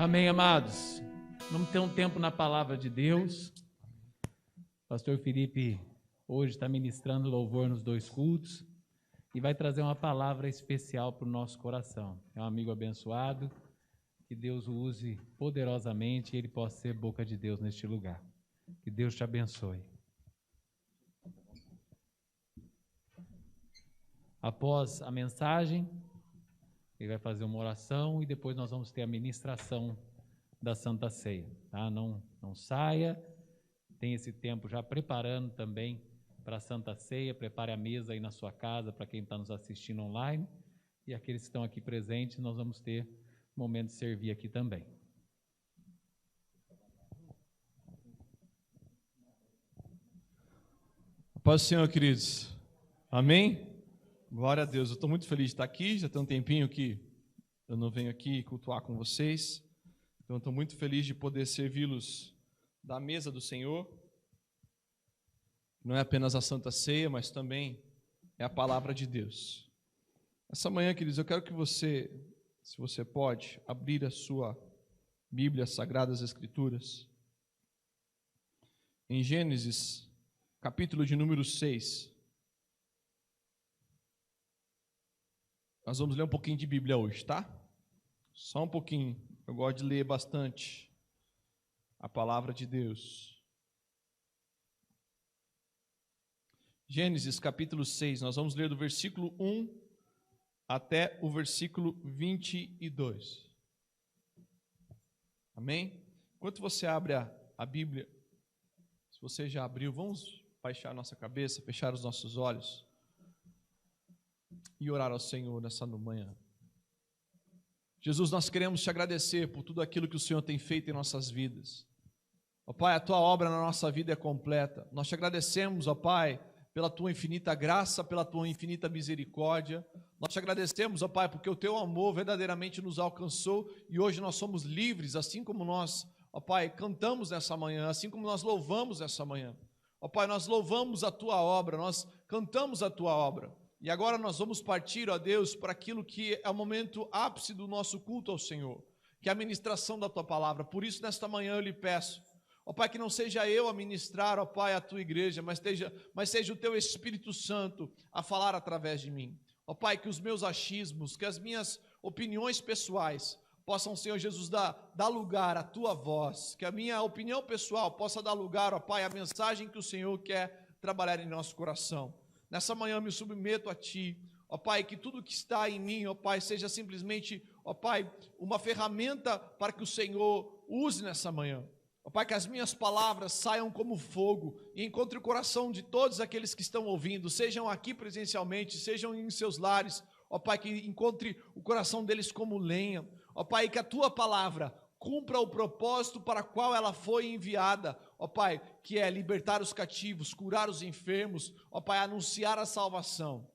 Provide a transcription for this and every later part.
Amém, amados. Vamos ter um tempo na palavra de Deus. O pastor Felipe hoje está ministrando louvor nos 2 cultos e vai trazer uma palavra especial para o nosso coração. É um amigo abençoado, que Deus o use poderosamente e ele possa ser boca de Deus neste lugar. Que Deus te abençoe. Após a mensagem, ele vai fazer uma oração e depois nós vamos ter a ministração da Santa Ceia. Tá? Não saia, tem esse tempo já preparando também para a Santa Ceia, prepare a mesa aí na sua casa para quem está nos assistindo online e aqueles que estão aqui presentes, nós vamos ter momento de servir aqui também. Paz do Senhor, queridos. Amém? Glória a Deus. Eu estou muito feliz de estar aqui. Já tem um tempinho que eu não venho aqui cultuar com vocês. Então, estou muito feliz de poder servi-los da mesa do Senhor. Não é apenas a Santa Ceia, mas também é a palavra de Deus. Essa manhã, queridos, eu quero que você, se você pode, abrir a sua Bíblia, as Sagradas Escrituras. Em Gênesis, capítulo de número 6. Nós vamos ler um pouquinho de Bíblia hoje, tá? Só um pouquinho. Eu gosto de ler bastante a palavra de Deus. Gênesis capítulo 6, nós vamos ler do versículo 1 até o versículo 22. Amém? Enquanto você abre a Bíblia, se você já abriu, vamos baixar a nossa cabeça, fechar os nossos olhos e orar ao Senhor nessa manhã. Jesus, nós queremos te agradecer por tudo aquilo que o Senhor tem feito em nossas vidas. Ó Pai, a tua obra na nossa vida é completa. Nós te agradecemos, ó Pai, pela tua infinita graça, pela tua infinita misericórdia. Nós te agradecemos, ó Pai, porque o teu amor verdadeiramente nos alcançou e hoje nós somos livres, assim como nós, ó Pai, cantamos nessa manhã, assim como nós louvamos nessa manhã. Ó Pai, nós louvamos a tua obra, nós cantamos a tua obra. E agora nós vamos partir, ó Deus, para aquilo que é o momento ápice do nosso culto ao Senhor, que é a ministração da tua palavra. Por isso, nesta manhã eu lhe peço, ó Pai, que não seja eu a ministrar, ó Pai, a tua igreja, mas seja o teu Espírito Santo a falar através de mim. Ó Pai, que os meus achismos, que as minhas opiniões pessoais possam, Senhor Jesus, dar lugar à tua voz, que a minha opinião pessoal possa dar lugar, ó Pai, à mensagem que o Senhor quer trabalhar em nosso coração. Nessa manhã eu me submeto a Ti, ó Pai, que tudo que está em mim, ó Pai, seja simplesmente, ó Pai, uma ferramenta para que o Senhor use nessa manhã. Ó Pai, que as minhas palavras saiam como fogo e encontre o coração de todos aqueles que estão ouvindo, sejam aqui presencialmente, sejam em seus lares, ó Pai, que encontre o coração deles como lenha. Ó Pai, que a Tua palavra cumpra o propósito para o qual ela foi enviada, ó Pai, que é libertar os cativos, curar os enfermos, ó Pai, anunciar a salvação.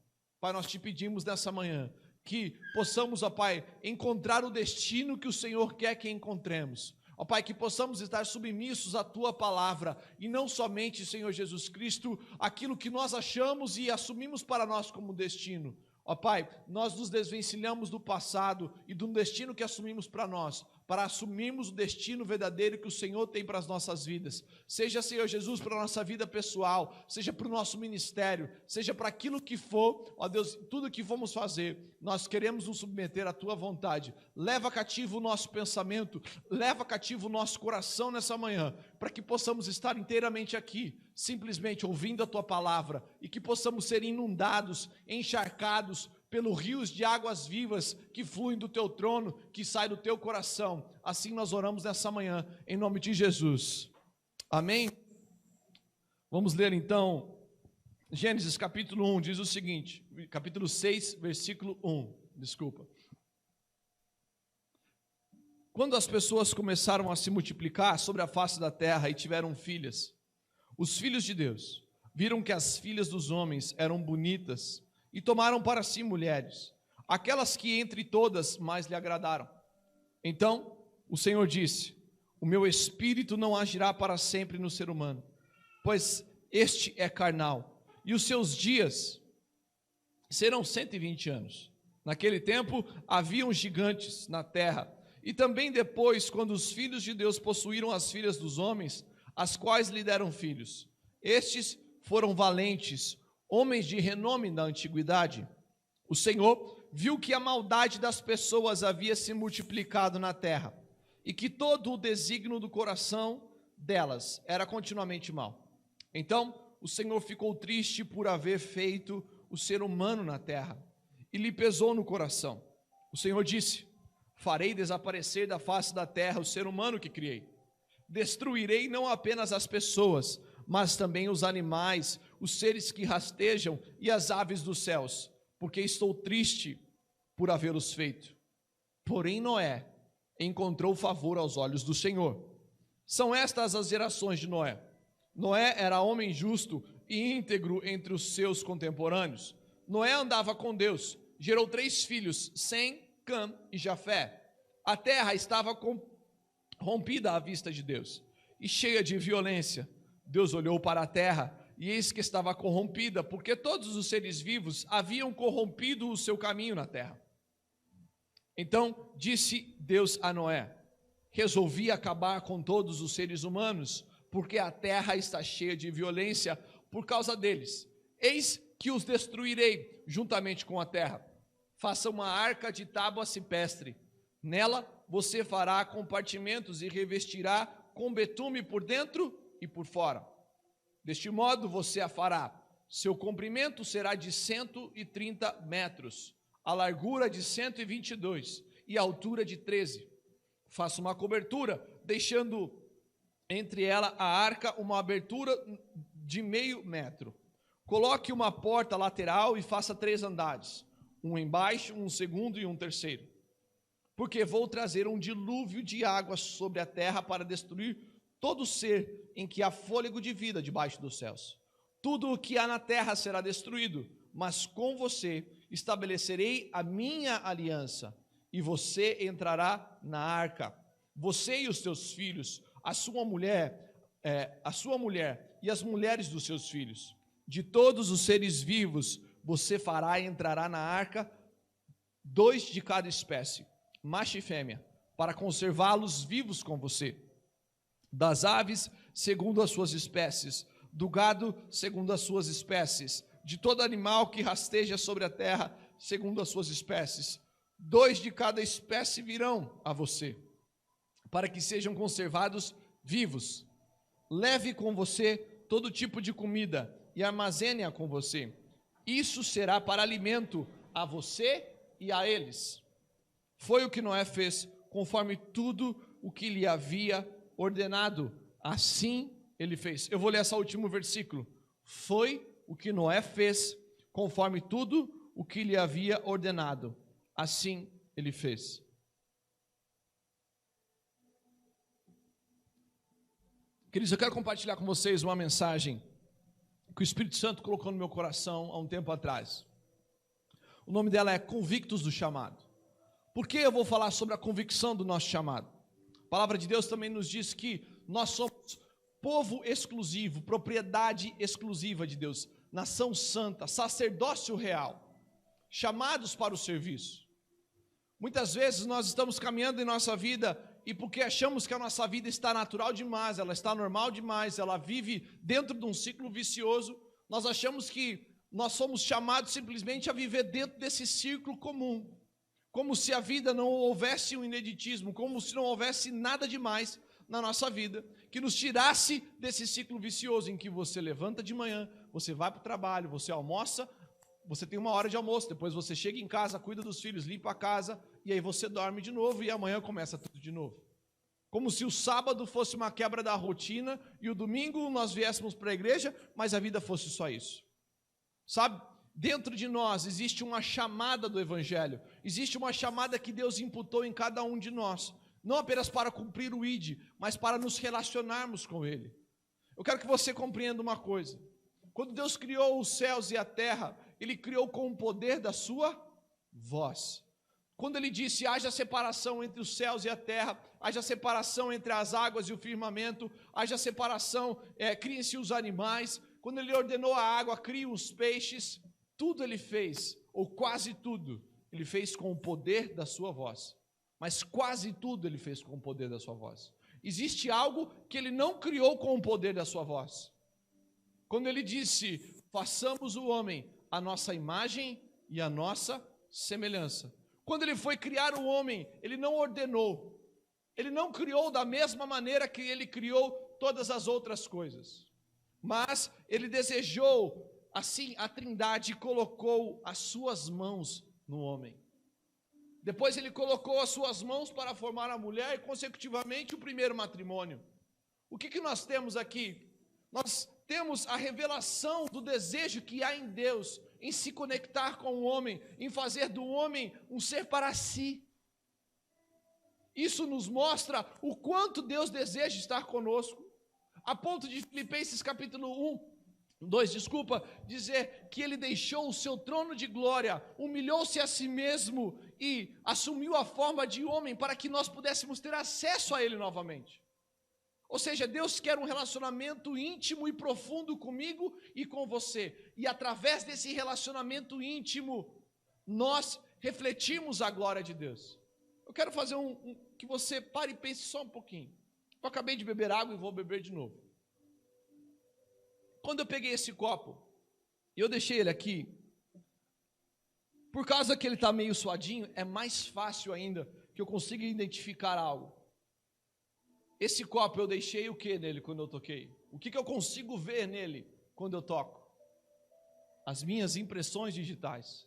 Pai, nós te pedimos nessa manhã que possamos, ó Pai, encontrar o destino que o Senhor quer que encontremos. Ó Pai, que possamos estar submissos à Tua palavra e não somente, Senhor Jesus Cristo, aquilo que nós achamos e assumimos para nós como destino. Ó Pai, nós nos desvencilhamos do passado e do destino que assumimos para nós, para assumirmos o destino verdadeiro que o Senhor tem para as nossas vidas. Seja, Senhor Jesus, para a nossa vida pessoal, seja para o nosso ministério, seja para aquilo que for, ó Deus, tudo que vamos fazer, nós queremos nos submeter à Tua vontade. Leva cativo o nosso pensamento, leva cativo o nosso coração nessa manhã, para que possamos estar inteiramente aqui, simplesmente ouvindo a Tua palavra, e que possamos ser inundados, encharcados, pelos rios de águas vivas que fluem do Teu trono, que sai do Teu coração. Assim nós oramos nessa manhã, em nome de Jesus. Amém? Vamos ler então, Gênesis capítulo 1, diz o seguinte, capítulo 6, versículo 1, desculpa. Quando as pessoas começaram a se multiplicar sobre a face da terra e tiveram filhas, os filhos de Deus viram que as filhas dos homens eram bonitas, e tomaram para si mulheres, aquelas que entre todas mais lhe agradaram. Então o Senhor disse: o meu espírito não agirá para sempre no ser humano, pois este é carnal, e os seus dias serão 120 anos. Naquele tempo haviam gigantes na terra, E também depois, quando os filhos de Deus possuíram as filhas dos homens, as quais lhe deram filhos. Estes foram valentes, homens de renome na antiguidade. O Senhor viu que a maldade das pessoas havia se multiplicado na terra, e que todo o desígnio do coração delas era continuamente mau. Então o Senhor ficou triste por haver feito o ser humano na terra, e lhe pesou no coração. O Senhor disse: farei desaparecer da face da terra o ser humano que criei. Destruirei não apenas as pessoas, mas também os animais, os seres que rastejam e as aves dos céus, porque estou triste por havê-los feito. Porém Noé encontrou favor aos olhos do Senhor. São estas as gerações de Noé. Noé era homem justo e íntegro entre os seus contemporâneos. Noé andava com Deus, gerou 3 filhos, Sem, Cã e Jafé. A terra estava corrompida à vista de Deus e cheia de violência. Deus olhou para a terra e eis que estava corrompida, porque todos os seres vivos haviam corrompido o seu caminho na terra. Então disse Deus a Noé: resolvi acabar com todos os seres humanos, porque a terra está cheia de violência por causa deles. Eis que os destruirei juntamente com a terra. Faça uma arca de tábua cipestre. Nela você fará compartimentos e revestirá com betume por dentro e por fora. Deste modo você a fará. Seu comprimento será de 130 metros, a largura de 122 e a altura de 13. Faça uma cobertura, deixando entre ela a arca uma abertura de 0,5 metro. Coloque uma porta lateral e faça 3 andares, um embaixo, um segundo e um terceiro. Porque vou trazer um dilúvio de águas sobre a terra para destruir todo ser em que há fôlego de vida debaixo dos céus. Tudo o que há na terra será destruído, mas com você estabelecerei a minha aliança, e você entrará na arca, você e os seus filhos, a sua mulher e as mulheres dos seus filhos. De todos os seres vivos, você fará e entrará na arca 2 de cada espécie, macho e fêmea, para conservá-los vivos com você. Das aves, segundo as suas espécies, do gado, segundo as suas espécies, de todo animal que rasteja sobre a terra, segundo as suas espécies. 2 de cada espécie virão a você, para que sejam conservados vivos. Leve com você todo tipo de comida e armazene-a com você. Isso será para alimento a você e a eles. Foi o que Noé fez, conforme tudo o que lhe havia ordenado, assim ele fez. Eu vou ler esse último versículo. Foi o que Noé fez, conforme tudo o que lhe havia ordenado, assim ele fez. Queridos, eu quero compartilhar com vocês uma mensagem que o Espírito Santo colocou no meu coração há um tempo atrás. O nome dela é Convictos do Chamado. Por que eu vou falar sobre a convicção do nosso chamado? A palavra de Deus também nos diz que nós somos povo exclusivo, propriedade exclusiva de Deus, nação santa, sacerdócio real, chamados para o serviço. Muitas vezes nós estamos caminhando em nossa vida e porque achamos que a nossa vida está natural demais, ela está normal demais, ela vive dentro de um ciclo vicioso, nós achamos que nós somos chamados simplesmente a viver dentro desse círculo comum, como se a vida não houvesse um ineditismo, como se não houvesse nada demais na nossa vida, que nos tirasse desse ciclo vicioso em que você levanta de manhã, você vai para o trabalho, você almoça, você tem uma hora de almoço, depois você chega em casa, cuida dos filhos, limpa a casa, e aí você dorme de novo e amanhã começa tudo de novo. Como se o sábado fosse uma quebra da rotina e o domingo nós viéssemos para a igreja, mas a vida fosse só isso. Sabe? Dentro de nós existe uma chamada do Evangelho, existe uma chamada que Deus imputou em cada um de nós, não apenas para cumprir o ID, mas para nos relacionarmos com Ele. Eu quero que você compreenda uma coisa. Quando Deus criou os céus e a terra, Ele criou com o poder da sua voz. Quando Ele disse, haja separação entre os céus e a terra, haja separação entre as águas e o firmamento, haja separação, criem-se os animais. Quando Ele ordenou a água, crie os peixes. Tudo Ele fez, ou quase tudo, Ele fez com o poder da sua voz. mas quase tudo ele fez com o poder da sua voz. Existe algo que ele não criou com o poder da sua voz. Quando ele disse, façamos o homem a nossa imagem e a nossa semelhança. Quando ele foi criar o homem, ele não ordenou. Ele não criou da mesma maneira que ele criou todas as outras coisas. Mas ele desejou, assim, a Trindade colocou as suas mãos no homem. Depois ele colocou as suas mãos para formar a mulher e, consecutivamente, o primeiro matrimônio. O que nós temos aqui? Nós temos a revelação do desejo que há em Deus em se conectar com o homem, em fazer do homem um ser para si. Isso nos mostra o quanto Deus deseja estar conosco, a ponto de Filipenses capítulo 2, dizer que ele deixou o seu trono de glória, humilhou-se a si mesmo e assumiu a forma de homem para que nós pudéssemos ter acesso a ele novamente. Ou seja, Deus quer um relacionamento íntimo e profundo comigo e com você. E através desse relacionamento íntimo, nós refletimos a glória de Deus. Eu quero fazer que você pare e pense só um pouquinho. Eu acabei de beber água e vou beber de novo. Quando eu peguei esse copo, e eu deixei ele aqui, por causa que ele está meio suadinho, é mais fácil ainda que eu consiga identificar algo. Esse copo eu deixei o que nele quando eu toquei? O que eu consigo ver nele quando eu toco? As minhas impressões digitais.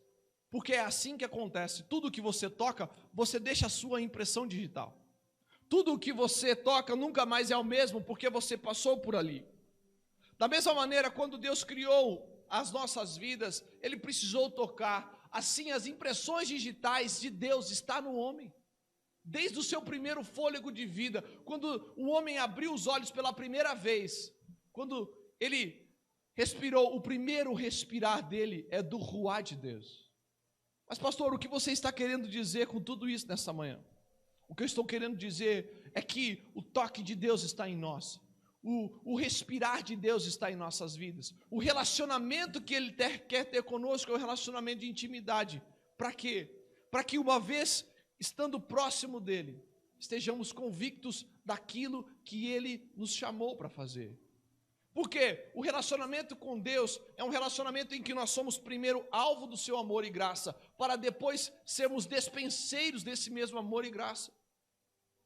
Porque é assim que acontece. Tudo que você toca, você deixa a sua impressão digital. Tudo que você toca nunca mais é o mesmo, porque você passou por ali. Da mesma maneira, quando Deus criou as nossas vidas, Ele precisou tocar. Assim, as impressões digitais de Deus estão no homem. Desde o seu primeiro fôlego de vida, quando o homem abriu os olhos pela primeira vez, quando ele respirou, o primeiro respirar dele é do ruá de Deus. Mas pastor, o que você está querendo dizer com tudo isso nessa manhã? O que eu estou querendo dizer é que o toque de Deus está em nós. O respirar de Deus está em nossas vidas. O relacionamento que Ele quer ter conosco é um relacionamento de intimidade. Para quê? Para que uma vez estando próximo dEle, estejamos convictos daquilo que Ele nos chamou para fazer. Porque o relacionamento com Deus é um relacionamento em que nós somos primeiro alvo do seu amor e graça, para depois sermos despenseiros desse mesmo amor e graça.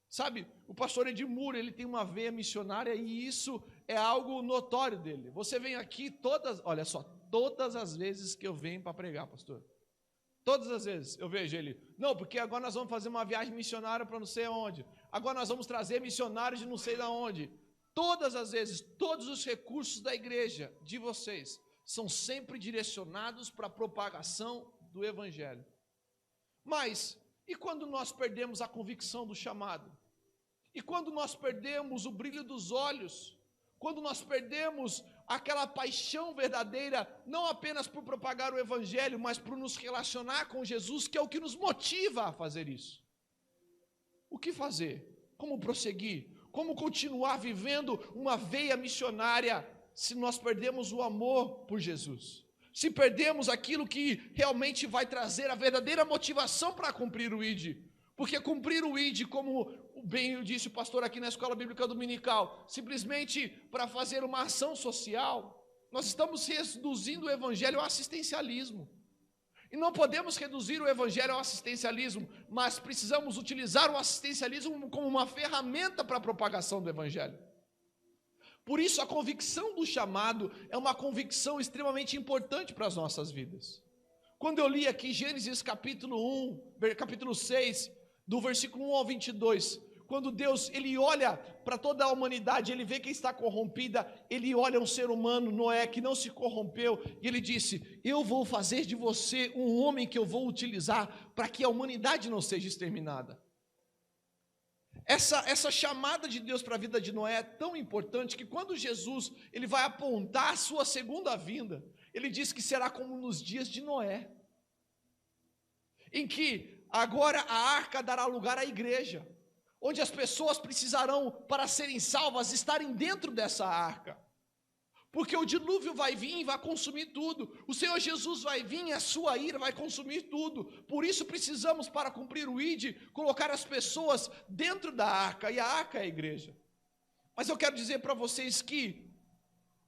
Sabe, o pastor Edmur, ele tem uma veia missionária e isso é algo notório dele. Você vem aqui todas as vezes que eu venho para pregar, pastor. Todas as vezes eu vejo ele, não, porque agora nós vamos fazer uma viagem missionária para não sei aonde. Agora nós vamos trazer missionários de não sei de onde. Todas as vezes, todos os recursos da igreja, de vocês, são sempre direcionados para a propagação do evangelho. Mas, e quando nós perdemos a convicção do chamado? E quando nós perdemos o brilho dos olhos? Quando nós perdemos aquela paixão verdadeira, não apenas por propagar o evangelho, mas por nos relacionar com Jesus, que é o que nos motiva a fazer isso? O que fazer? Como prosseguir? Como continuar vivendo uma veia missionária se nós perdemos o amor por Jesus? Se perdemos aquilo que realmente vai trazer a verdadeira motivação para cumprir o ID. Porque cumprir o ID, como bem disse o pastor aqui na Escola Bíblica Dominical, simplesmente para fazer uma ação social, nós estamos reduzindo o evangelho ao assistencialismo. E não podemos reduzir o evangelho ao assistencialismo, mas precisamos utilizar o assistencialismo como uma ferramenta para a propagação do evangelho. Por isso a convicção do chamado é uma convicção extremamente importante para as nossas vidas. Quando eu li aqui Gênesis capítulo 6, do versículo 1 ao 22, quando Deus ele olha para toda a humanidade, ele vê quem está corrompida, ele olha um ser humano, Noé, que não se corrompeu, e ele disse, eu vou fazer de você um homem que eu vou utilizar para que a humanidade não seja exterminada. Essa chamada de Deus para a vida de Noé é tão importante que quando Jesus ele vai apontar a sua segunda vinda, ele diz que será como nos dias de Noé, em que agora a arca dará lugar à igreja, onde as pessoas precisarão, para serem salvas, estarem dentro dessa arca. Porque o dilúvio vai vir e vai consumir tudo. O Senhor Jesus vai vir e a sua ira vai consumir tudo. Por isso precisamos, para cumprir o ID, colocar as pessoas dentro da arca, e a arca é a igreja. Mas eu quero dizer para vocês que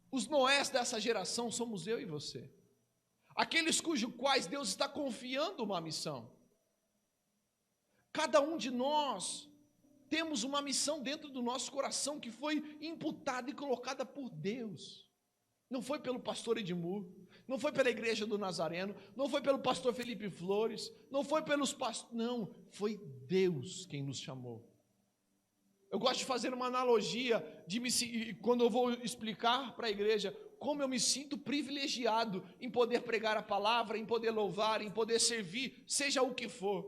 os Noés dessa geração somos eu e você. Aqueles cujos quais Deus está confiando uma missão. Cada um de nós temos uma missão dentro do nosso coração que foi imputada e colocada por Deus. Não foi pelo pastor Edmur, não foi pela igreja do Nazareno, não foi pelo pastor Felipe Flores, não foi pelos pastores, não, foi Deus quem nos chamou. Eu gosto de fazer uma analogia, quando eu vou explicar para a igreja, como eu me sinto privilegiado em poder pregar a palavra, em poder louvar, em poder servir, seja o que for.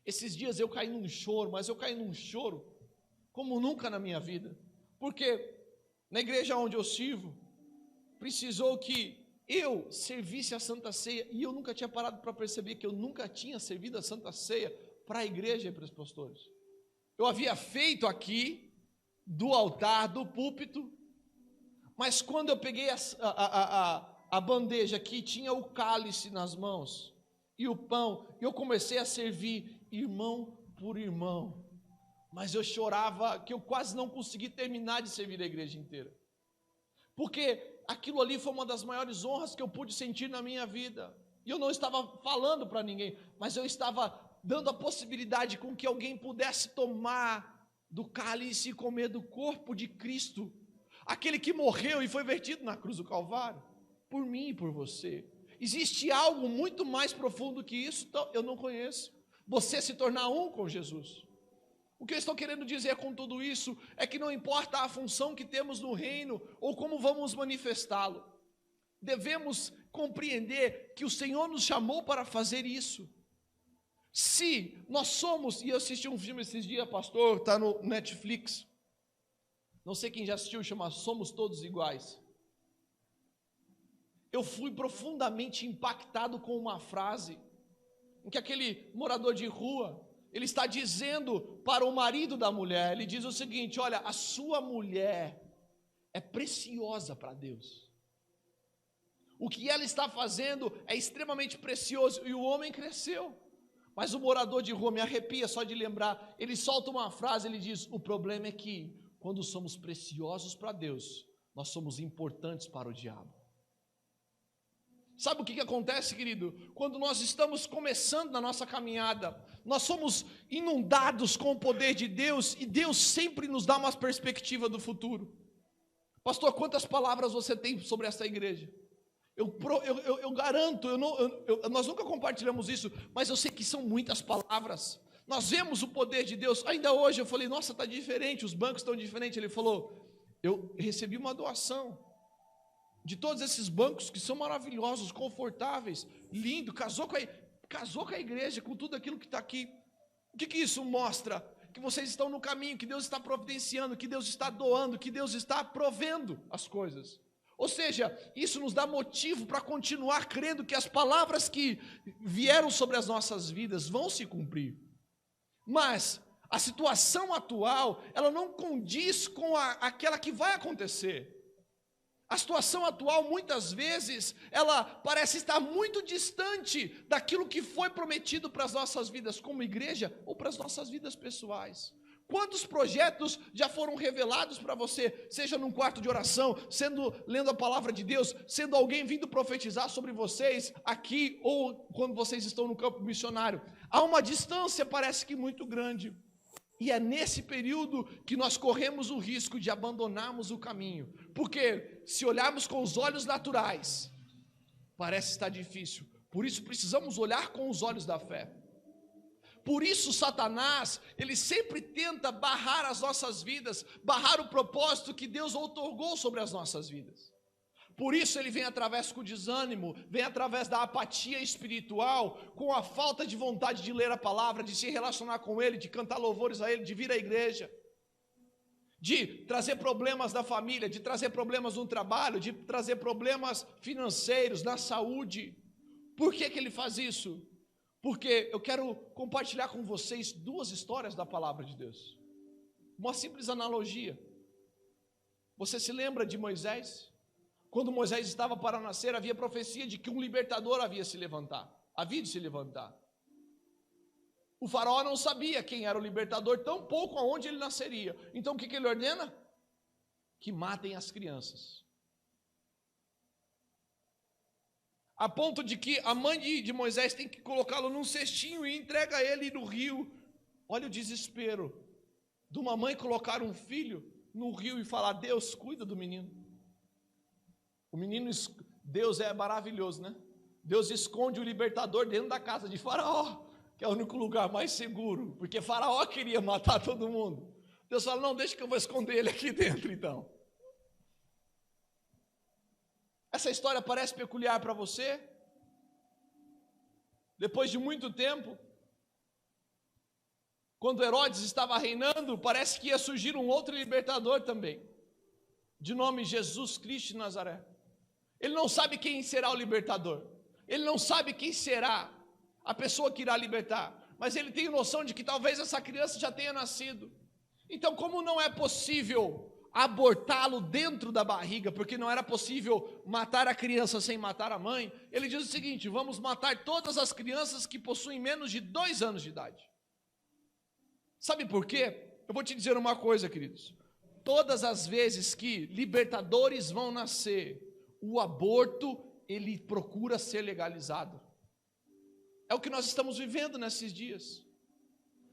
Esses dias eu caí num choro, mas eu caí num choro como nunca na minha vida, porque na igreja onde eu sirvo, precisou que eu servisse a Santa Ceia, e eu nunca tinha parado para perceber que eu nunca tinha servido a Santa Ceia para a igreja e para os pastores. Eu havia feito aqui, do altar, do púlpito, mas quando eu peguei a bandeja aqui, tinha o cálice nas mãos, e o pão, e eu comecei a servir, irmão por irmão, mas eu chorava, que eu quase não consegui terminar de servir a igreja inteira, porque aquilo ali foi uma das maiores honras que eu pude sentir na minha vida, e eu não estava falando para ninguém, mas eu estava dando a possibilidade com que alguém pudesse tomar do cálice e comer do corpo de Cristo, aquele que morreu e foi vertido na cruz do Calvário, por mim e por você. Existe algo muito mais profundo que isso, então eu não conheço. Você se tornar um com Jesus. O que eu estou querendo dizer com tudo isso é que não importa a função que temos no reino ou como vamos manifestá-lo, devemos compreender que o Senhor nos chamou para fazer isso. Se nós somos, e eu assisti um filme esses dias, pastor, está no Netflix, não sei quem já assistiu, chama Somos Todos Iguais. Eu fui profundamente impactado com uma frase, em que aquele morador de rua, ele está dizendo para o marido da mulher, ele diz o seguinte: olha, a sua mulher é preciosa para Deus. O que ela está fazendo é extremamente precioso, e o homem cresceu. Mas o morador de rua, me arrepia só de lembrar, ele solta uma frase, ele diz: o problema é que quando somos preciosos para Deus, nós somos importantes para o diabo. Sabe o que acontece, querido? Quando nós estamos começando na nossa caminhada, nós somos inundados com o poder de Deus, e Deus sempre nos dá uma perspectiva do futuro. Pastor, quantas palavras você tem sobre essa igreja? Eu garanto, nós nunca compartilhamos isso, mas eu sei que são muitas palavras. Nós vemos o poder de Deus. Ainda hoje eu falei: nossa, está diferente, os bancos estão diferentes. Ele falou: eu recebi uma doação de todos esses bancos que são maravilhosos, confortáveis, lindo, casou com a igreja, com tudo aquilo que está aqui. O que isso mostra? Que vocês estão no caminho, que Deus está providenciando, que Deus está doando, que Deus está provendo as coisas. Ou seja, isso nos dá motivo para continuar crendo que as palavras que vieram sobre as nossas vidas vão se cumprir. Mas a situação atual, ela não condiz com aquela que vai acontecer. A situação atual, muitas vezes, ela parece estar muito distante daquilo que foi prometido para as nossas vidas como igreja ou para as nossas vidas pessoais. Quantos projetos já foram revelados para você, seja num quarto de oração, lendo a palavra de Deus, sendo alguém vindo profetizar sobre vocês aqui, ou quando vocês estão no campo missionário? Há uma distância, parece que muito grande, e é nesse período que nós corremos o risco de abandonarmos o caminho, porque se olharmos com os olhos naturais, parece estar difícil, por isso precisamos olhar com os olhos da fé. Por isso Satanás, ele sempre tenta barrar as nossas vidas, barrar o propósito que Deus outorgou sobre as nossas vidas. Por isso ele vem através do desânimo, vem através da apatia espiritual, com a falta de vontade de ler a palavra, de se relacionar com Ele, de cantar louvores a Ele, de vir à igreja, de trazer problemas da família, de trazer problemas no trabalho, de trazer problemas financeiros, na saúde. Por que ele faz isso? Porque eu quero compartilhar com vocês duas histórias da palavra de Deus. Uma simples analogia. Você se lembra de Moisés? Quando Moisés estava para nascer, havia profecia de que um libertador havia de se levantar. O faraó não sabia quem era o libertador, tampouco aonde ele nasceria. Então o que ele ordena? Que matem as crianças. A ponto de que a mãe de Moisés tem que colocá-lo num cestinho e entrega ele no rio. Olha o desespero de uma mãe colocar um filho no rio e falar: Deus, cuida do menino. O menino, Deus é maravilhoso, né? Deus esconde o libertador dentro da casa de Faraó, que é o único lugar mais seguro, porque Faraó queria matar todo mundo. Deus fala: não, deixa que eu vou esconder ele aqui dentro então. Essa história parece peculiar para você? Depois de muito tempo, quando Herodes estava reinando, parece que ia surgir um outro libertador também, de nome Jesus Cristo de Nazaré. Ele não sabe quem será o libertador, ele não sabe quem será a pessoa que irá libertar, mas ele tem noção de que talvez essa criança já tenha nascido. Então, como não é possível abortá-lo dentro da barriga, porque não era possível matar a criança sem matar a mãe, ele diz o seguinte: vamos matar todas as crianças que possuem menos de 2 anos de idade. Sabe por quê? Eu vou te dizer uma coisa, queridos. Todas as vezes que libertadores vão nascer, o aborto, ele procura ser legalizado. É o que nós estamos vivendo nesses dias.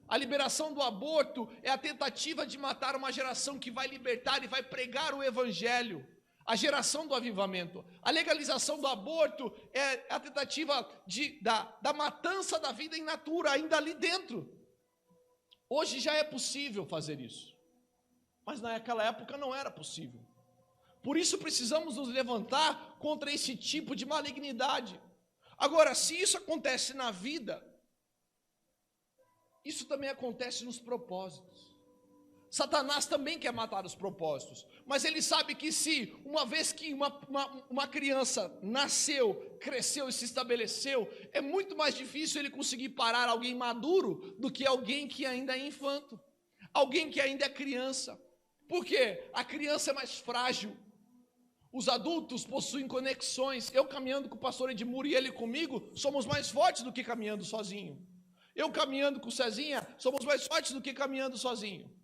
A liberação do aborto é a tentativa de matar uma geração que vai libertar e vai pregar o evangelho, a geração do avivamento. A legalização do aborto é a tentativa da matança da vida in natura, ainda ali dentro. Hoje já é possível fazer isso, mas naquela época não era possível. Por isso precisamos nos levantar contra esse tipo de malignidade. Agora, se isso acontece na vida, isso também acontece nos propósitos. Satanás também quer matar os propósitos, mas ele sabe que se, uma vez que uma criança nasceu, cresceu e se estabeleceu, é muito mais difícil ele conseguir parar alguém maduro do que alguém que ainda é infanto, alguém que ainda é criança. Por quê? A criança é mais frágil. Os adultos possuem conexões. Eu caminhando com o pastor Edmuro e ele comigo, somos mais fortes do que caminhando sozinho. Eu caminhando com o Cezinha, somos mais fortes do que caminhando sozinho.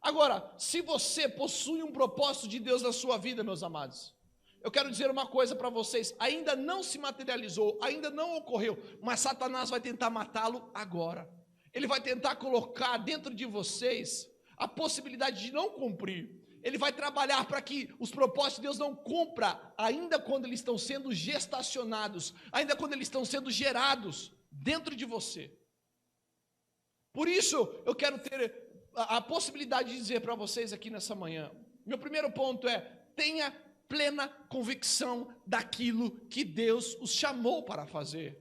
Agora, se você possui um propósito de Deus na sua vida, meus amados, eu quero dizer uma coisa para vocês: ainda não se materializou, ainda não ocorreu, mas Satanás vai tentar matá-lo agora. Ele vai tentar colocar dentro de vocês a possibilidade de não cumprir. Ele vai trabalhar para que os propósitos de Deus não cumpra, ainda quando eles estão sendo gestacionados, ainda quando eles estão sendo gerados dentro de você. Por isso, eu quero ter a possibilidade de dizer para vocês aqui nessa manhã, meu primeiro ponto é: tenha plena convicção daquilo que Deus os chamou para fazer.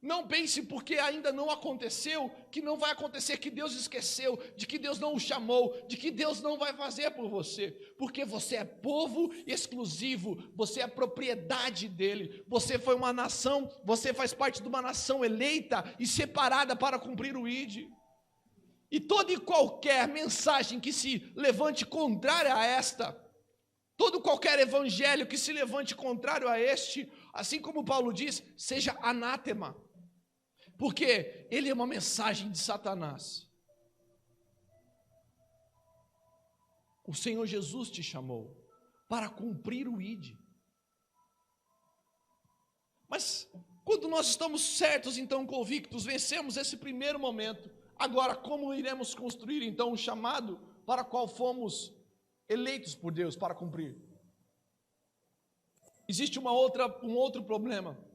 Não pense porque ainda não aconteceu, que não vai acontecer, que Deus esqueceu, de que Deus não o chamou, de que Deus não vai fazer por você, porque você é povo exclusivo, você é propriedade dele, você foi uma nação, você faz parte de uma nação eleita e separada para cumprir o ID. E toda e qualquer mensagem que se levante contrária a esta, todo qualquer evangelho que se levante contrário a este, assim como Paulo diz, seja anátema, porque ele é uma mensagem de Satanás. O Senhor Jesus te chamou para cumprir o ID. Mas quando nós estamos certos, então convictos, vencemos esse primeiro momento. Agora, como iremos construir então o chamado para qual fomos eleitos por Deus para cumprir? Existe um outro problema.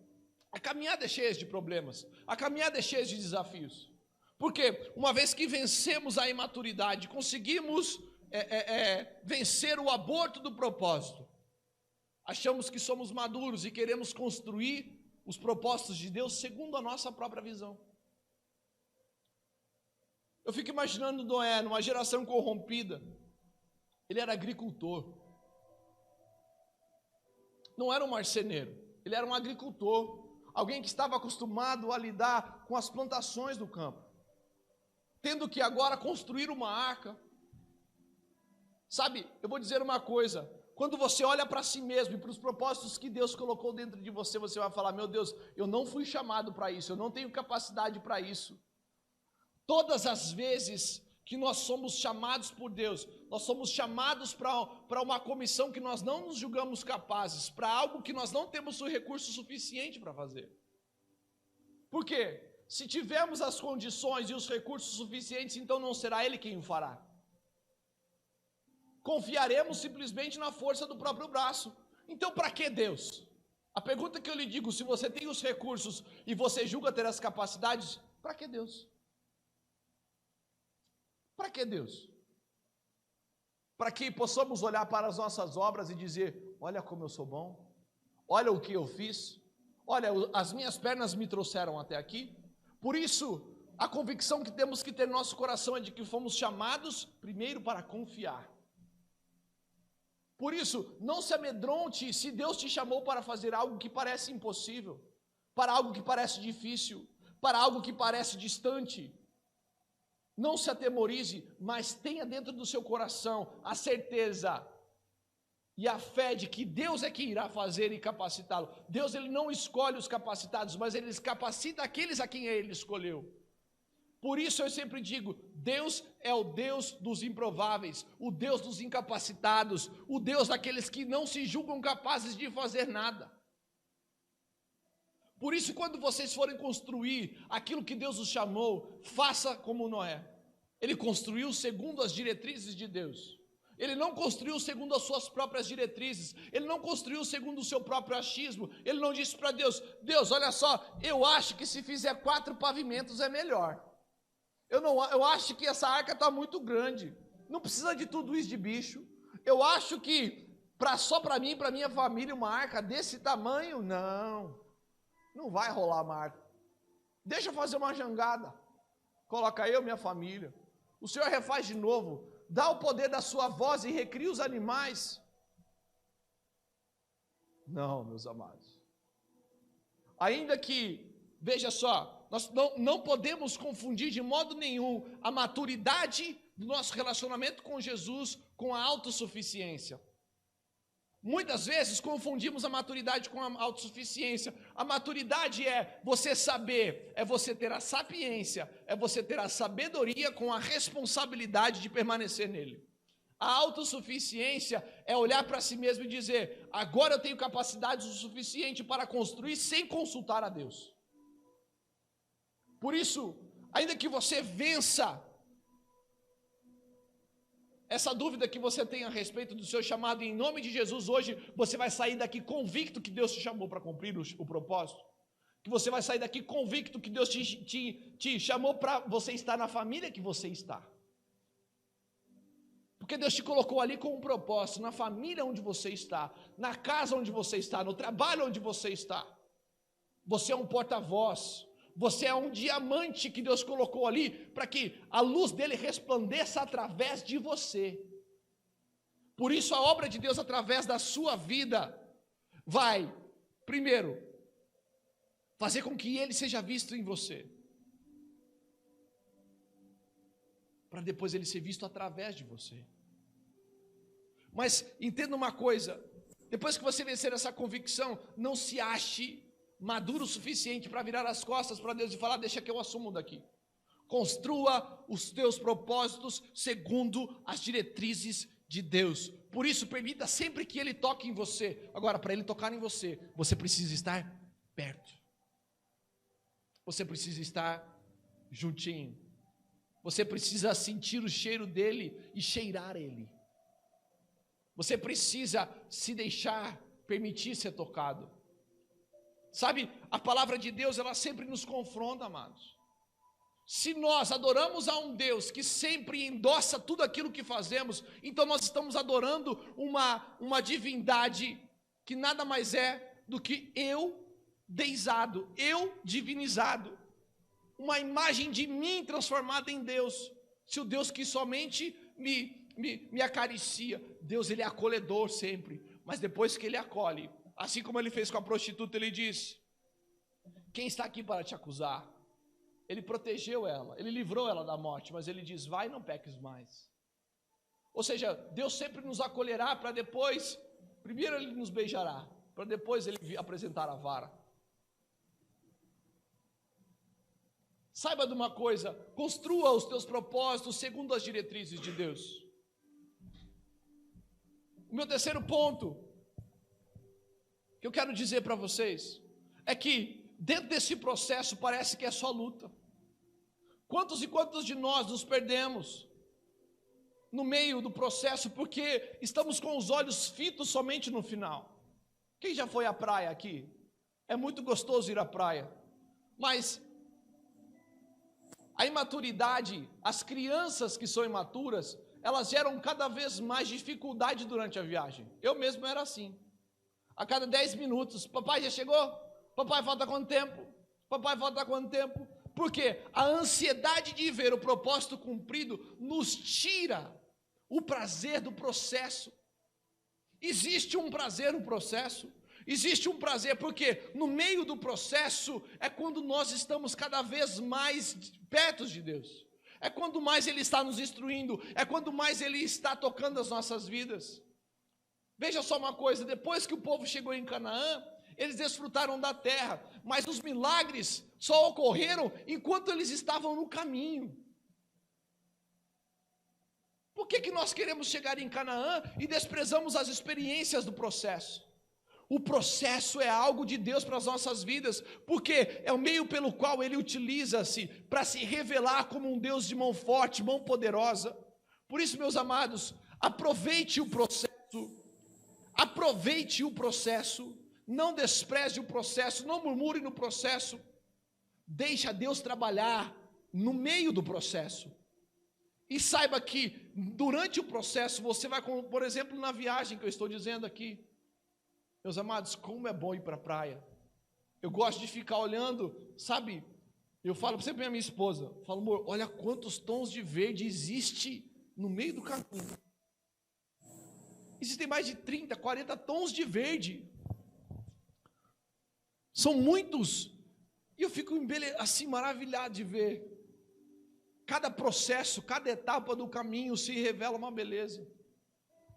A caminhada é cheia de problemas, a caminhada é cheia de desafios. Porque uma vez que vencemos a imaturidade, conseguimos vencer o aborto do propósito, achamos que somos maduros e queremos construir os propósitos de Deus segundo a nossa própria visão. Eu fico imaginando Noé, numa geração corrompida. Ele era agricultor. Não era um marceneiro, ele era um agricultor. Alguém que estava acostumado a lidar com as plantações do campo. Tendo que agora construir uma arca. Sabe, eu vou dizer uma coisa, quando você olha para si mesmo e para os propósitos que Deus colocou dentro de você, você vai falar, meu Deus, eu não fui chamado para isso, eu não tenho capacidade para isso. Todas as vezes que nós somos chamados por Deus, nós somos chamados para uma comissão que nós não nos julgamos capazes, para algo que nós não temos o recurso suficiente para fazer. Por quê? Se tivermos as condições e os recursos suficientes, então não será Ele quem o fará. Confiaremos simplesmente na força do próprio braço. Então, para que Deus? A pergunta que eu lhe digo, se você tem os recursos e você julga ter as capacidades, para que Deus? Para que Deus? Para que possamos olhar para as nossas obras e dizer, olha como eu sou bom, olha o que eu fiz, olha, as minhas pernas me trouxeram até aqui. Por isso, a convicção que temos que ter no nosso coração é de que fomos chamados primeiro para confiar. Por isso, não se amedronte se Deus te chamou para fazer algo que parece impossível, para algo que parece difícil, para algo que parece distante. Não se atemorize, mas tenha dentro do seu coração a certeza e a fé de que Deus é quem irá fazer e capacitá-lo. Deus, Ele não escolhe os capacitados, mas Ele capacita aqueles a quem Ele escolheu. Por isso eu sempre digo, Deus é o Deus dos improváveis, o Deus dos incapacitados, o Deus daqueles que não se julgam capazes de fazer nada. Por isso, quando vocês forem construir aquilo que Deus os chamou, faça como Noé. Ele construiu segundo as diretrizes de Deus. Ele não construiu segundo as suas próprias diretrizes. Ele não construiu segundo o seu próprio achismo. Ele não disse para Deus, Deus, olha só, eu acho que se fizer 4 pavimentos é melhor. Eu acho que essa arca está muito grande. Não precisa de tudo isso de bicho. Eu acho que só para mim e para minha família uma arca desse tamanho, não vai rolar uma arca. Deixa eu fazer uma jangada. Coloca eu e minha família. O Senhor refaz de novo. Dá o poder da sua voz e recria os animais. Não, meus amados. Ainda que, veja só, nós não podemos confundir de modo nenhum a maturidade do nosso relacionamento com Jesus com a autossuficiência. Muitas vezes confundimos a maturidade com a autossuficiência. A maturidade é você saber, é você ter a sapiência, é você ter a sabedoria com a responsabilidade de permanecer nele. A autossuficiência é olhar para si mesmo e dizer, agora eu tenho capacidade o suficiente para construir sem consultar a Deus. Por isso, ainda que você vença essa dúvida que você tem a respeito do seu chamado, em nome de Jesus, hoje você vai sair daqui convicto que Deus te chamou para cumprir o propósito, que você vai sair daqui convicto que Deus te chamou para você estar na família que você está, porque Deus te colocou ali com um propósito, na família onde você está, na casa onde você está, no trabalho onde você está. Você é um porta-voz. Você é um diamante que Deus colocou ali para que a luz dele resplandeça através de você. Por isso a obra de Deus através da sua vida vai, primeiro, fazer com que ele seja visto em você, para depois ele ser visto através de você. Mas entenda uma coisa, depois que você vencer essa convicção, não se ache maduro o suficiente para virar as costas para Deus e falar, deixa que eu assumo daqui. Construa os teus propósitos segundo as diretrizes de Deus. Por isso, permita sempre que Ele toque em você. Agora, para Ele tocar em você, você precisa estar perto. Você precisa estar juntinho. Você precisa sentir o cheiro dEle e cheirar Ele. Você precisa se deixar, permitir ser tocado. Sabe, a palavra de Deus, ela sempre nos confronta, amados. Se nós adoramos a um Deus que sempre endossa tudo aquilo que fazemos, então nós estamos adorando uma divindade que nada mais é do que eu deizado, eu divinizado. Uma imagem de mim transformada em Deus. Se o Deus que somente me acaricia, Deus, Ele é acolhedor sempre, mas depois que Ele acolhe, assim como Ele fez com a prostituta, Ele diz, quem está aqui para te acusar? Ele protegeu ela, Ele livrou ela da morte, mas Ele diz, vai e não peques mais. Ou seja, Deus sempre nos acolherá para depois, primeiro Ele nos beijará, para depois Ele apresentar a vara. Saiba de uma coisa, construa os teus propósitos segundo as diretrizes de Deus. O meu terceiro ponto, que eu quero dizer para vocês, é que dentro desse processo parece que é só luta. Quantos e quantos de nós nos perdemos no meio do processo porque estamos com os olhos fitos somente no final? Quem já foi à praia aqui? É muito gostoso ir à praia, mas a imaturidade, as crianças que são imaturas, elas geram cada vez mais dificuldade durante a viagem. Eu mesmo era assim. A cada 10 minutos, papai já chegou? Papai, falta quanto tempo? Papai, falta quanto tempo? Porque a ansiedade de ver o propósito cumprido nos tira o prazer do processo. Existe um prazer no processo. Existe um prazer, porque no meio do processo é quando nós estamos cada vez mais perto de Deus. É quando mais Ele está nos instruindo, é quando mais Ele está tocando as nossas vidas. Veja só uma coisa, depois que o povo chegou em Canaã, eles desfrutaram da terra, mas os milagres só ocorreram enquanto eles estavam no caminho. Por que nós queremos chegar em Canaã e desprezamos as experiências do processo? O processo é algo de Deus para as nossas vidas, porque é o meio pelo qual Ele utiliza-se para se revelar como um Deus de mão forte, mão poderosa. Por isso, meus amados, aproveite o processo, não despreze o processo, não murmure no processo, deixa Deus trabalhar no meio do processo. E saiba que durante o processo você vai, por exemplo, na viagem que eu estou dizendo aqui, meus amados, como é bom ir para a praia. Eu gosto de ficar olhando, sabe? Eu falo sempre para minha esposa, falo, amor, olha quantos tons de verde existe no meio do caminho. Existem mais de 30, 40 tons de verde. São muitos. E eu fico assim maravilhado de ver. Cada processo, cada etapa do caminho se revela uma beleza.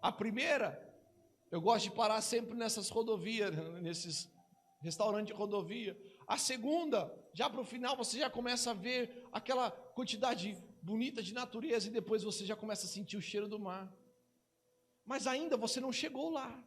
A primeira, eu gosto de parar sempre nessas rodovias, nesses restaurantes de rodovia. A segunda, já para o final, você já começa a ver aquela quantidade bonita de natureza e depois você já começa a sentir o cheiro do mar. Mas ainda você não chegou lá.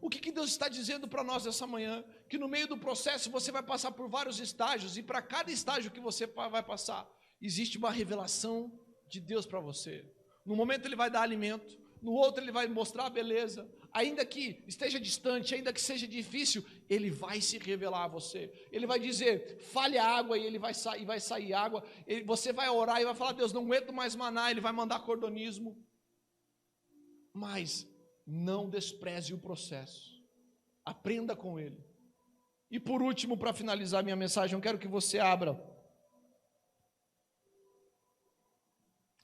O que Deus está dizendo para nós essa manhã? Que no meio do processo você vai passar por vários estágios e para cada estágio que você vai passar, existe uma revelação de Deus para você. No momento Ele vai dar alimento, no outro Ele vai mostrar a beleza, ainda que esteja distante, ainda que seja difícil, Ele vai se revelar a você. Ele vai dizer, fale a água e vai sair água. Você vai orar e vai falar, Deus, não aguento mais maná, Ele vai mandar cordonismo. Mas não despreze o processo, aprenda com ele. E por último, para finalizar minha mensagem, eu quero que você abra,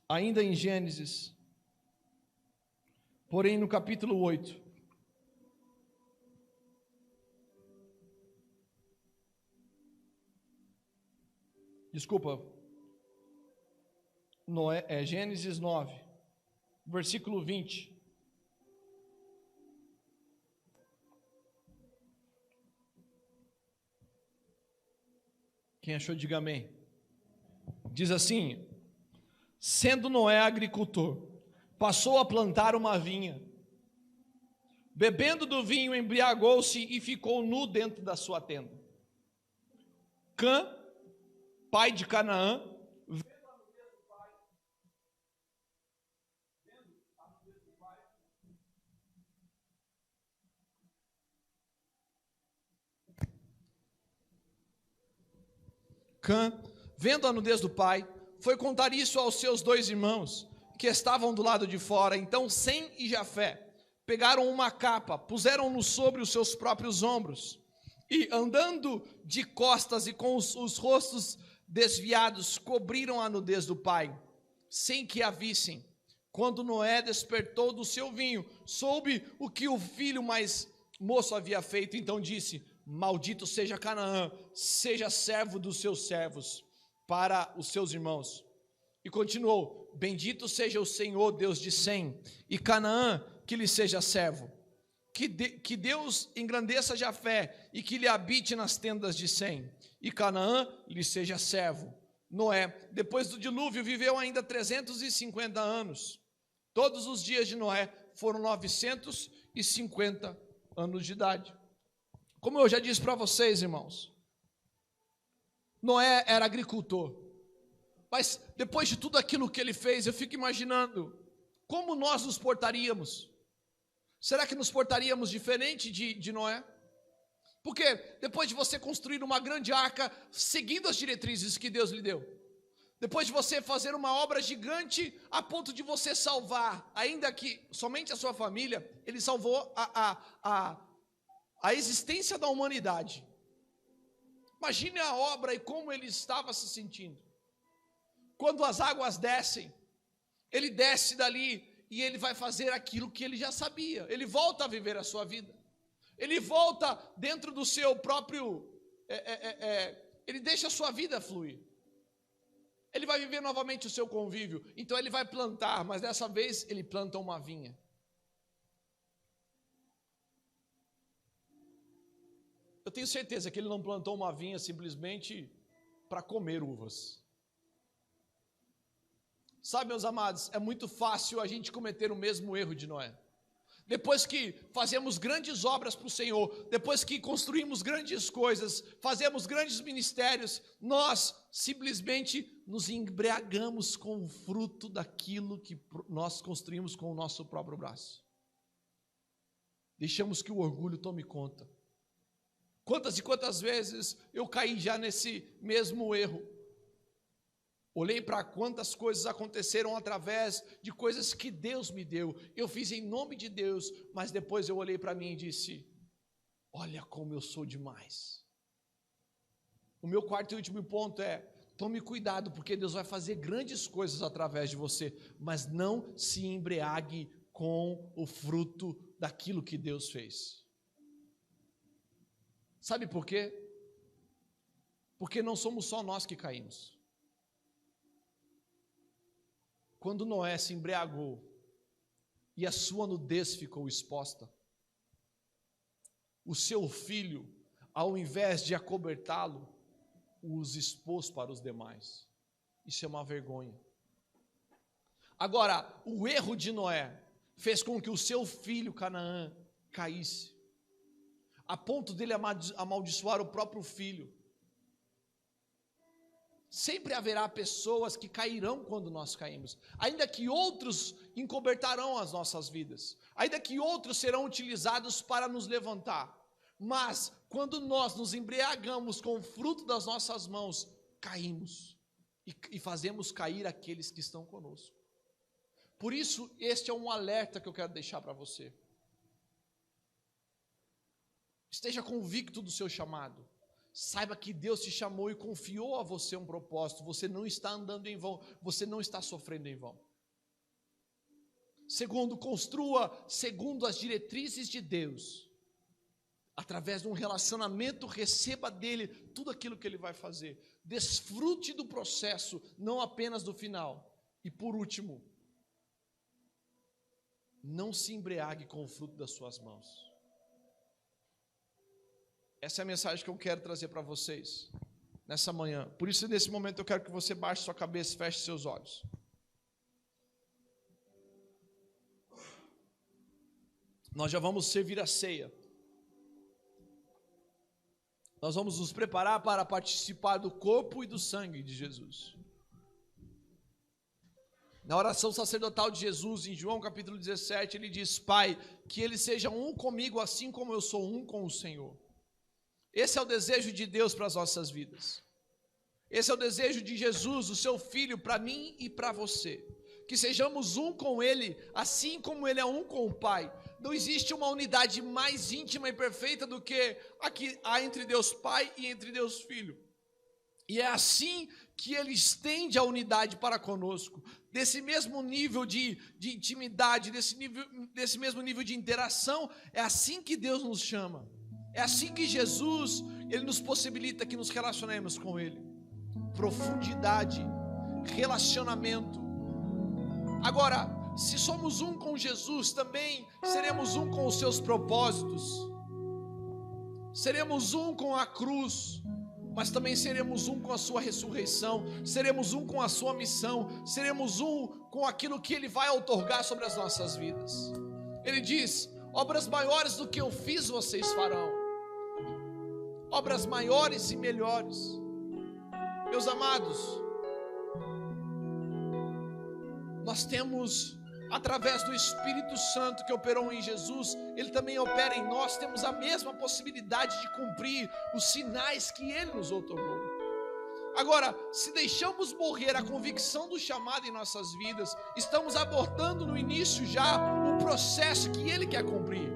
ainda em Gênesis, porém no capítulo 8. Desculpa, Gênesis 9, versículo 20. Quem achou, diga amém. Diz assim: sendo Noé agricultor, passou a plantar uma vinha, bebendo do vinho, embriagou-se e ficou nu dentro da sua tenda. Cã, pai de Canaã, vendo a nudez do pai, foi contar isso aos seus 2 irmãos, que estavam do lado de fora. Então Sem e Jafé pegaram uma capa, puseram-no sobre os seus próprios ombros, e andando de costas e com os rostos desviados, cobriram a nudez do pai, sem que a vissem. Quando Noé despertou do seu vinho, soube o que o filho mais moço havia feito, então disse: maldito seja Canaã, seja servo dos seus servos para os seus irmãos. E continuou: bendito seja o Senhor, Deus de Sem, e Canaã que lhe seja servo. Que Deus engrandeça Jafé e que lhe habite nas tendas de Sem, e Canaã lhe seja servo. Noé, depois do dilúvio, viveu ainda 350 anos. Todos os dias de Noé foram 950 anos de idade. Como eu já disse para vocês, irmãos, Noé era agricultor. Mas depois de tudo aquilo que ele fez, eu fico imaginando como nós nos portaríamos. Será que nos portaríamos diferente de Noé? Porque depois de você construir uma grande arca, seguindo as diretrizes que Deus lhe deu, depois de você fazer uma obra gigante, a ponto de você salvar, ainda que somente a sua família, ele salvou a existência da humanidade. Imagine a obra e como ele estava se sentindo. Quando as águas descem, ele desce dali e ele vai fazer aquilo que ele já sabia. Ele volta a viver a sua vida. Ele volta dentro do seu próprio... ele deixa a sua vida fluir. Ele vai viver novamente o seu convívio. Então ele vai plantar, mas dessa vez ele planta uma vinha. Eu tenho certeza que ele não plantou uma vinha simplesmente para comer uvas. Sabe, meus amados, é muito fácil a gente cometer o mesmo erro de Noé. Depois que fazemos grandes obras para o Senhor, depois que construímos grandes coisas, fazemos grandes ministérios, nós simplesmente nos embriagamos com o fruto daquilo que nós construímos com o nosso próprio braço. Deixamos que o orgulho tome conta. Quantas e quantas vezes eu caí já nesse mesmo erro. Olhei para quantas coisas aconteceram através de coisas que Deus me deu. Eu fiz em nome de Deus, mas depois eu olhei para mim e disse: olha como eu sou demais. O meu quarto e último ponto é: tome cuidado, porque Deus vai fazer grandes coisas através de você, mas não se embriague com o fruto daquilo que Deus fez. Sabe por quê? Porque não somos só nós que caímos. Quando Noé se embriagou e a sua nudez ficou exposta, o seu filho, ao invés de acobertá-lo, os expôs para os demais. Isso é uma vergonha. Agora, o erro de Noé fez com que o seu filho Canaã caísse, a ponto dele amaldiçoar o próprio filho. Sempre haverá pessoas que cairão quando nós caímos, ainda que outros encobertarão as nossas vidas, ainda que outros serão utilizados para nos levantar, mas quando nós nos embriagamos com o fruto das nossas mãos, caímos e fazemos cair aqueles que estão conosco. Por isso, este é um alerta que eu quero deixar para você. Esteja convicto do seu chamado. Saiba que Deus te chamou e confiou a você um propósito. Você não está andando em vão, você não está sofrendo em vão. Segundo, construa segundo as diretrizes de Deus. Através de um relacionamento, receba dele tudo aquilo que ele vai fazer. Desfrute do processo, não apenas do final. E por último, não se embriague com o fruto das suas mãos. Essa é a mensagem que eu quero trazer para vocês nessa manhã. Por isso, nesse momento, eu quero que você baixe sua cabeça e feche seus olhos. Nós já vamos servir a ceia. Nós vamos nos preparar para participar do corpo e do sangue de Jesus. Na oração sacerdotal de Jesus, em João capítulo 17, ele diz: Pai, que eles sejam um comigo, assim como eu sou um com o Senhor. Esse é o desejo de Deus para as nossas vidas. Esse é o desejo de Jesus, o seu Filho, para mim e para você. Que sejamos um com Ele, assim como Ele é um com o Pai. Não existe uma unidade mais íntima e perfeita do que a que há entre Deus Pai e entre Deus Filho. E é assim que Ele estende a unidade para conosco. Desse mesmo nível de intimidade, desse mesmo nível de interação, é assim que Deus nos chama. É assim que Jesus, Ele nos possibilita que nos relacionemos com Ele. Profundidade relacionamento. Agora, se somos um com Jesus, também seremos um com os seus propósitos. Seremos um com a cruz, mas também seremos um com a sua ressurreição, seremos um com a sua missão, seremos um com aquilo que Ele vai outorgar sobre as nossas vidas. Ele diz: obras maiores do que eu fiz vocês farão, obras maiores e melhores. Meus amados, nós temos, através do Espírito Santo que operou em Jesus, Ele também opera em nós, temos a mesma possibilidade de cumprir os sinais que Ele nos outorgou. Agora, se deixamos morrer a convicção do chamado em nossas vidas, estamos abortando no início já o processo que Ele quer cumprir.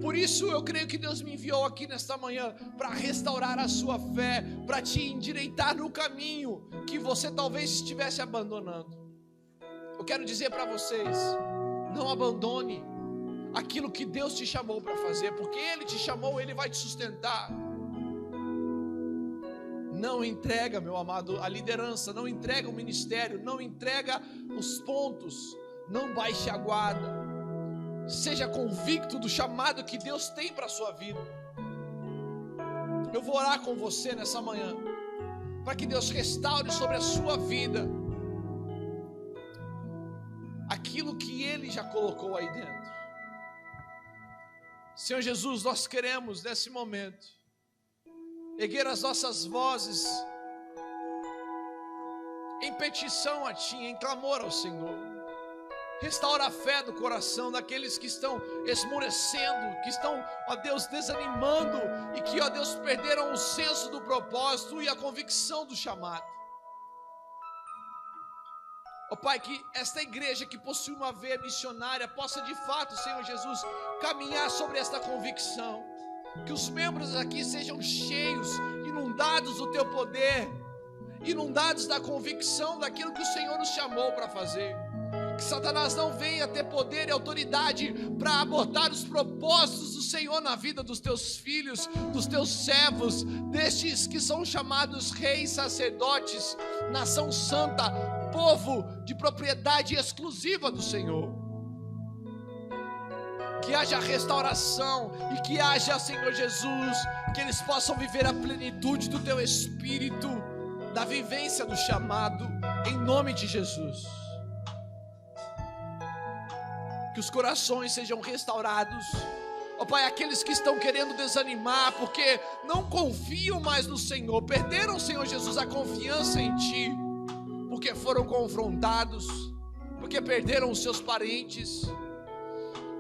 Por isso eu creio que Deus me enviou aqui nesta manhã para restaurar a sua fé, para te endireitar no caminho que você talvez estivesse abandonando. Eu quero dizer para vocês: não abandone aquilo que Deus te chamou para fazer, porque Ele te chamou, Ele vai te sustentar. Não entrega, meu amado, a liderança, não entrega o ministério, não entrega os pontos, não baixe a guarda. Seja convicto do chamado que Deus tem para a sua vida. Eu vou orar com você nessa manhã, para que Deus restaure sobre a sua vida aquilo que Ele já colocou aí dentro. Senhor Jesus, nós queremos nesse momento erguer as nossas vozes em petição a Ti, em clamor ao Senhor. Restaura a fé do coração daqueles que estão esmorecendo, que estão, ó Deus, desanimando e que, ó Deus, perderam o senso do propósito e a convicção do chamado. Ó Pai, que esta igreja que possui uma veia missionária possa de fato, Senhor Jesus, caminhar sobre esta convicção. Que os membros aqui sejam cheios, inundados do Teu poder, inundados da convicção daquilo que o Senhor nos chamou para fazer. Que Satanás não venha ter poder e autoridade para abortar os propósitos do Senhor na vida dos Teus filhos, dos Teus servos, destes que são chamados reis, sacerdotes, nação santa, povo de propriedade exclusiva do Senhor. Que haja restauração e que haja, Senhor Jesus, que eles possam viver a plenitude do Teu Espírito, da vivência do chamado, em nome de Jesus. Que os corações sejam restaurados, ó Pai, aqueles que estão querendo desanimar, porque não confiam mais no Senhor, perderam, Senhor Jesus, a confiança em Ti, porque foram confrontados, porque perderam os seus parentes.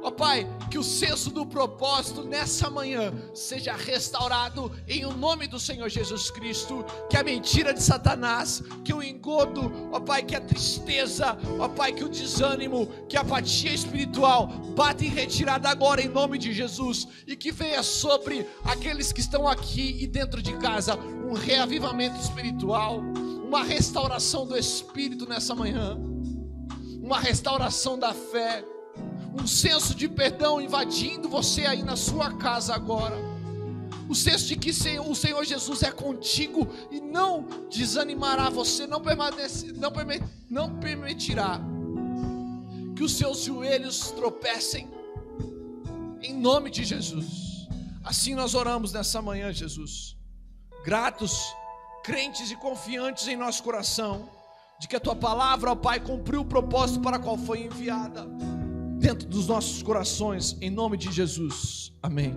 Ó Pai, que o senso do propósito nessa manhã seja restaurado em o nome do Senhor Jesus Cristo. Que a mentira de Satanás, que o engodo, ó Pai, que a tristeza, ó Pai, que o desânimo, que a apatia espiritual bata em retirada agora em nome de Jesus. E que venha sobre aqueles que estão aqui e dentro de casa um reavivamento espiritual, uma restauração do Espírito nessa manhã, uma restauração da fé, um senso de perdão invadindo você aí na sua casa agora. O senso de que o Senhor Jesus é contigo e não desanimará você, não permitirá que os seus joelhos tropecem, em nome de Jesus. Assim nós oramos nessa manhã, Jesus, gratos, crentes e confiantes em nosso coração, de que a Tua palavra, ó Pai, cumpriu o propósito para o qual foi enviada dentro dos nossos corações, em nome de Jesus, amém.